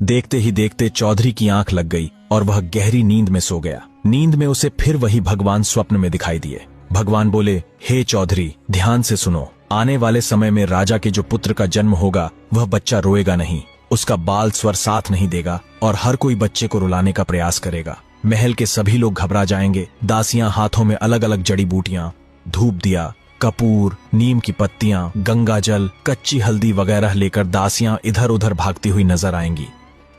देखते ही देखते चौधरी की आंख लग गई और वह गहरी नींद में सो गया। नींद में उसे फिर वही भगवान स्वप्न में दिखाई दिए। भगवान बोले, हे चौधरी, ध्यान से सुनो, आने वाले समय में राजा के जो पुत्र का जन्म होगा वह बच्चा रोएगा नहीं, उसका बाल स्वर साथ नहीं देगा और हर कोई बच्चे को रुलाने का प्रयास करेगा। महल के सभी लोग घबरा जाएंगे। दासियां हाथों में अलग अलग जड़ी बूटियां, धूप दिया, कपूर, नीम की पत्तियां, गंगा जल, कच्ची हल्दी वगैरह लेकर दासियां इधर उधर भागती हुई नजर आएंगी।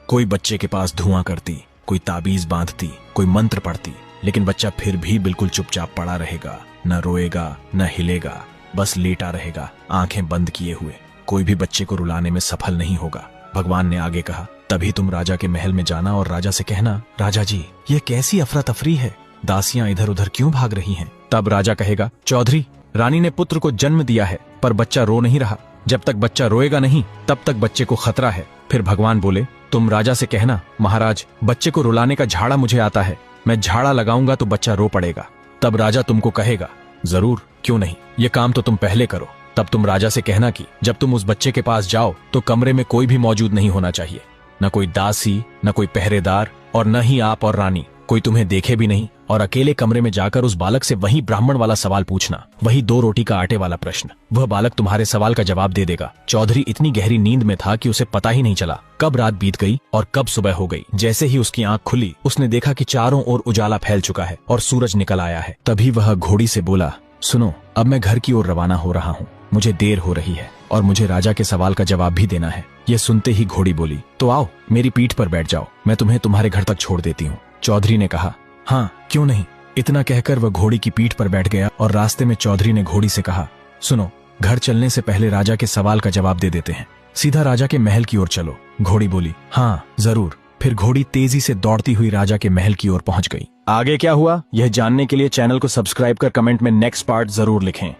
कोई बच्चे के पास धुआं करती, कोई ताबीज बांधती, कोई मंत्र पढ़ती, लेकिन बच्चा फिर भी बिल्कुल चुपचाप पड़ा रहेगा, न रोएगा न हिलेगा, बस लेटा रहेगा, आंखें बंद किए हुए। कोई भी बच्चे को रुलाने में सफल नहीं होगा। भगवान ने आगे कहा, तभी तुम राजा के महल में जाना और राजा से कहना, राजा जी, ये कैसी अफरा तफरी है, दासियां इधर उधर क्यों भाग रही हैं? तब राजा कहेगा, चौधरी, रानी ने पुत्र को जन्म दिया है पर बच्चा रो नहीं रहा। जब तक बच्चा रोएगा नहीं तब तक बच्चे को खतरा है। फिर भगवान बोले, तुम राजा से कहना, महाराज, बच्चे को रुलाने का झाड़ा मुझे आता है, मैं झाड़ा लगाऊंगा तो बच्चा रो पड़ेगा। तब राजा तुमको कहेगा, जरूर, क्यों नहीं, ये काम तो तुम पहले करो। तब तुम राजा से कहना कि जब तुम उस बच्चे के पास जाओ तो कमरे में कोई भी मौजूद नहीं होना चाहिए, न कोई दासी, न कोई पहरेदार और न ही आप और रानी, कोई तुम्हें देखे भी नहीं। और अकेले कमरे में जाकर उस बालक से वही ब्राह्मण वाला सवाल पूछना, वही 2 रोटी का आटे वाला प्रश्न। वह बालक तुम्हारे सवाल का जवाब दे देगा। चौधरी इतनी गहरी नींद में था कि उसे पता ही नहीं चला कब रात बीत गई और कब सुबह हो गई। जैसे ही उसकी आंख खुली उसने देखा कि चारों ओर उजाला फैल चुका है और सूरज निकल आया है। तभी वह घोड़ी से बोला, सुनो, अब मैं घर की ओर रवाना हो रहा हूँ, मुझे देर हो रही है और मुझे राजा के सवाल का जवाब भी देना है। यह सुनते ही घोड़ी बोली, तो आओ, मेरी पीठ पर बैठ जाओ, मैं तुम्हें तुम्हारे घर तक छोड़ देती हूँ। चौधरी ने कहा, हाँ, क्यों नहीं। इतना कहकर वह घोड़ी की पीठ पर बैठ गया और रास्ते में चौधरी ने घोड़ी से कहा, सुनो, घर चलने से पहले राजा के सवाल का जवाब दे देते हैं, सीधा राजा के महल की ओर चलो। घोड़ी बोली, हाँ जरूर। फिर घोड़ी तेजी से दौड़ती हुई राजा के महल की ओर पहुंच गई। आगे क्या हुआ यह जानने के लिए चैनल को सब्सक्राइब कर कमेंट में नेक्स्ट पार्ट जरूर लिखें।